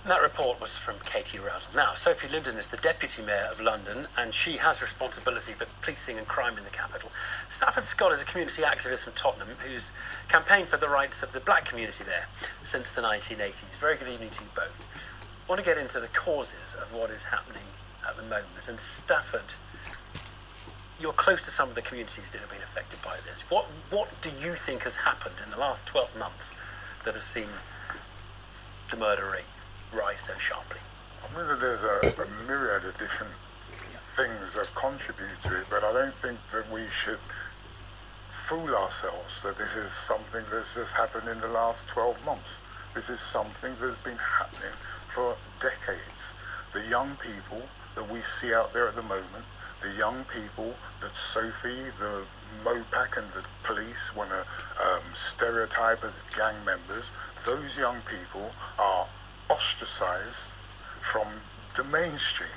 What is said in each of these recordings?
That report was from Katie Rousell. Now, Sophie Linden is the Deputy Mayor of London, and she has responsibility for policing and crime in the capital. Stafford Scott is a community activist from Tottenham who's campaigned for the rights of the black community there since the 1980s. Very good evening to you both. I want to get into the causes of what is happening at the moment. And Stafford, you're close to some of the communities that have been affected by this. What do you think has happened in the last 12 months that has seen the murder rate rise so sharply? I mean that there's a myriad of different things that contribute to it, but I don't think that we should fool ourselves that this is something that's just happened in the last 12 months. This is something that's been happening for decades. The young people that we see out there at the moment, the young people that Sophie, the Mopac and the police want to stereotype as gang members, those young people are ostracized from the mainstream.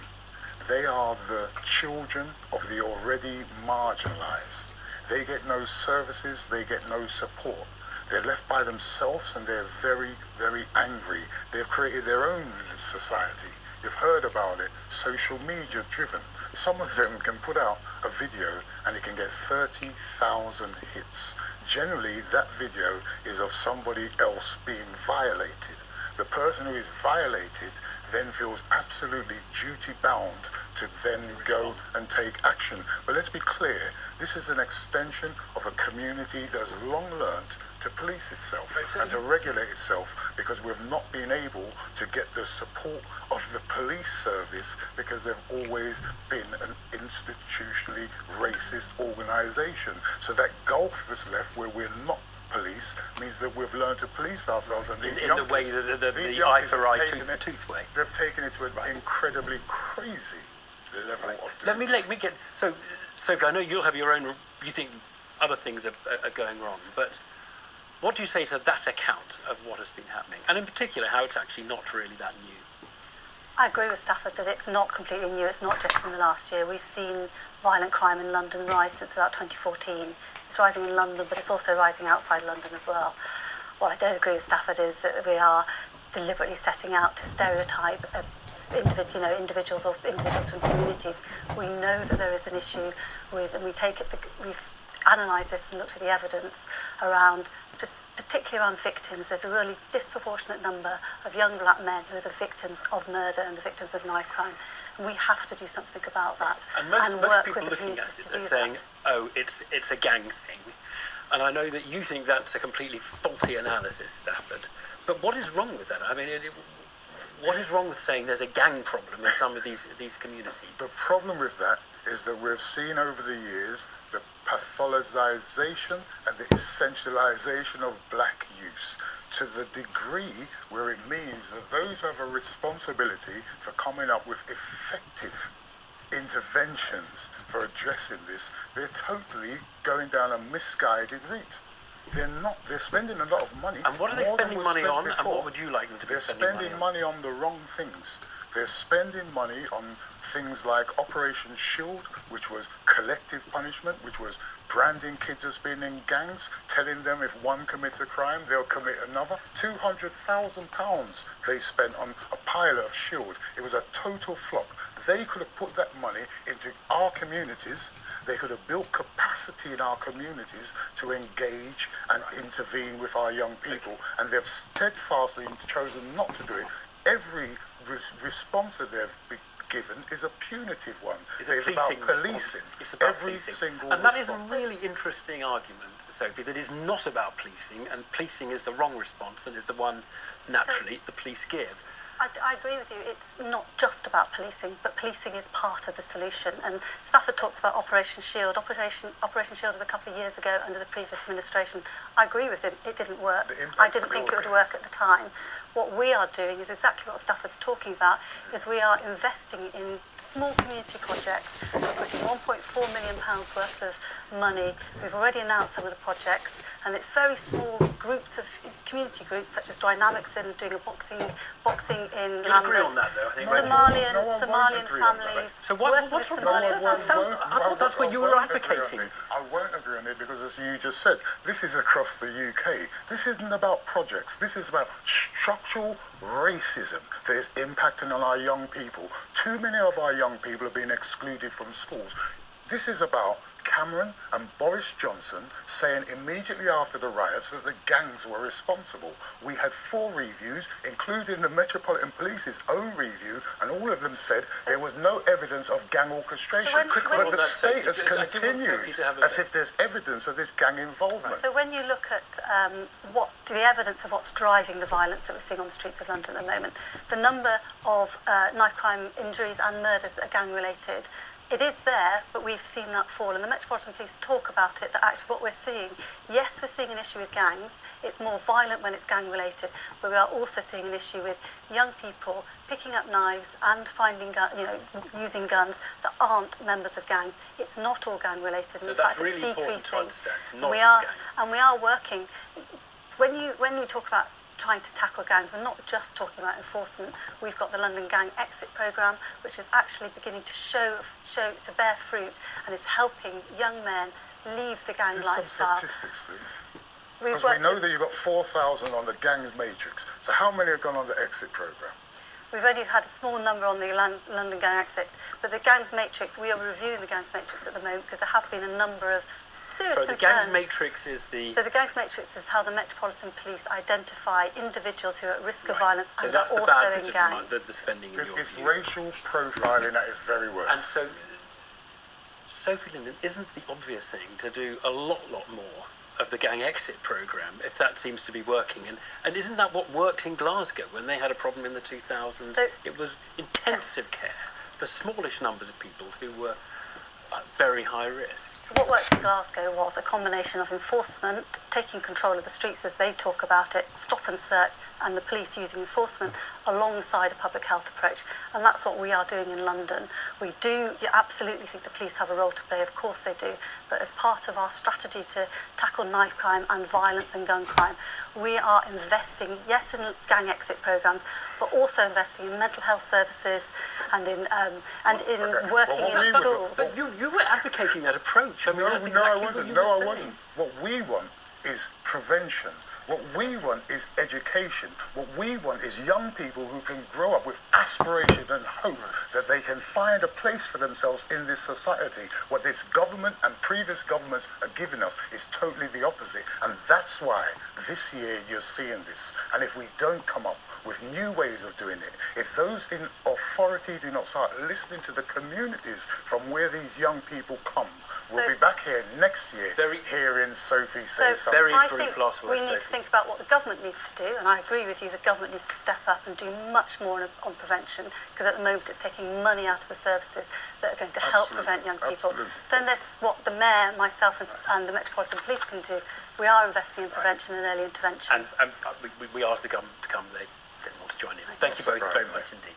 They are the children of the already marginalized. They get no services, they get no support. They're left by themselves and they're very, very angry. They've created their own society. You've heard about it, social media driven. Some of them can put out a video and it can get 30,000 hits. Generally, that video is of somebody else being violated. The person who is violated then feels absolutely duty-bound to then go and take action. But let's be clear, this is an extension of a community that has long learnt to police itself and to regulate itself, because we've not been able to get the support of the police service because they've always been an institutionally racist organisation. So that gulf that's left where we're not police means that we've learned to police ourselves, and these in the way the eye for eye, tooth for tooth way. They've taken it to an incredibly crazy level of Let me get so Sophie, I know you'll have your own, you think other things are going wrong, but what do you say to that account of what has been happening, and in particular how it's actually not really that new? I agree with Stafford that it's not completely new. It's not just in the last year. We've seen violent crime in London rise since about 2014. It's rising in London, but it's also rising outside London as well. What I don't agree with Stafford is that we are deliberately setting out to stereotype individuals from communities. We know that there is an issue with, and we've analysed this and looked at the evidence around, particularly around victims. There's a really disproportionate number of young black men who are the victims of murder and the victims of knife crime. And we have to do something about that and most work people with the looking at communities it to are do saying, that. oh, it's a gang thing. And I know that you think that's a completely faulty analysis, Stafford. But what is wrong with that? I mean, what is wrong with saying there's a gang problem in some of these communities? The problem with that is that we've seen over the years the pathologization and the essentialization of black youth to the degree where it means that those who have a responsibility for coming up with effective interventions for addressing this, they're totally going down a misguided route. They're spending a lot of money. And what are they spending money on, and what would you like them to be spending money on? They're spending money on the wrong things. They're spending money on things like Operation Shield, which was collective punishment, which was branding kids as being in gangs, telling them if one commits a crime, they'll commit another. £200,000 they spent on a pilot of Shield. It was a total flop. They could have put that money into our communities. They could have built capacity in our communities to engage and intervene with our young people, and they've steadfastly chosen not to do it. Every response that they've been given is a punitive one. It's about policing. It's about every policing. single And that response. is a really interesting argument, Sophie, that is not about policing, and policing is the wrong response and is the one, naturally, the police give. I agree with you. It's not just about policing, but policing is part of the solution. And Stafford talks about Operation Shield. Operation Shield was a couple of years ago under the previous administration. I agree with him. It didn't work. I didn't think it would work at the time. What we are doing is exactly what Stafford's talking about, is we are investing in small community projects. We're putting £1.4 million worth of money. We've already announced some of the projects, and it's very small groups of community groups such as Dynamics and doing a boxing in You'll agree on that, though, I think. Somalian No, I won't Somalian agree on that. families. So working what's with wrong with Somalian that? families. I thought that's what you were advocating. I won't agree on it because, as you just said, this is across the UK. This isn't about projects. This is about structural racism that is impacting on our young people. Too many of our young people are being excluded from schools. This is about Cameron and Boris Johnson saying immediately after the riots that the gangs were responsible. We had 4 reviews, including the Metropolitan Police's own review, and all of them said there was no evidence of gang orchestration. But the state has continued as if there's evidence of this gang involvement. So when you look at what the evidence of what's driving the violence that we're seeing on the streets of London at the moment, the number of knife crime injuries and murders that are gang related, it is there, but we've seen that fall. And the Metropolitan Police talk about it, that actually what we're seeing, yes, we're seeing an issue with gangs. It's more violent when it's gang-related, but we are also seeing an issue with young people picking up knives and finding, using guns that aren't members of gangs. It's not all gang-related. So in that's fact, really it's decreasing. important to understand, not we all are, gangs. and we are working. When we talk about trying to tackle gangs, we're not just talking about enforcement. We've got the London Gang Exit Programme, which is actually beginning to to bear fruit and is helping young men leave the gang Give lifestyle. some statistics, please. We've Because we worked know with- that you've got 4,000 on the gangs matrix. So how many have gone on the exit programme? We've only had a small number on the London Gang Exit, but the gangs matrix, we are reviewing the gangs matrix at the moment because there have been a number of serious So the concerns. gangs matrix is the... So the gangs matrix is how the Metropolitan Police identify individuals who are at risk of violence So and that's are the also bad in bit of gangs. the spending in your It's view. racial profiling that is very And worse. so, Sophie Linden, isn't the obvious thing to do a lot more of the gang exit programme if that seems to be working? And isn't that what worked in Glasgow when they had a problem in the 2000s? So- It was intensive care for smallish numbers of people who were at very high risk. So what worked in Glasgow was a combination of enforcement, taking control of the streets as they talk about it, stop and search, and the police using enforcement alongside a public health approach. And that's what we are doing in London. We do absolutely think the police have a role to play, of course they do, but as part of our strategy to tackle knife crime and violence and gun crime, we are investing, yes, in gang exit programmes, but also investing in mental health services and in working Well, in schools. But you were advocating that approach. I mean, that's No, exactly I what wasn't. you No, were I saying. wasn't. What we want is prevention. What we want is education. What we want is young people who can grow up with aspiration and hope that they can find a place for themselves in this society. What this government and previous governments are giving us is totally the opposite. And that's why this year you're seeing this. And if we don't come up with new ways of doing it, if those in authority do not start listening to the communities from where these young people come, we'll be back here next year hearing Sophie say something. Very I brief think last word, we need to Sophie. think about what the government needs to do, and I agree with you, the government needs to step up and do much more on prevention, because at the moment it's taking money out of the services that are going to help prevent young people. Absolutely. Then there's what the Mayor, myself and the Metropolitan Police can do. We are investing in prevention and early intervention. And we asked the government to come, they didn't want to join in. Thank you both very much indeed.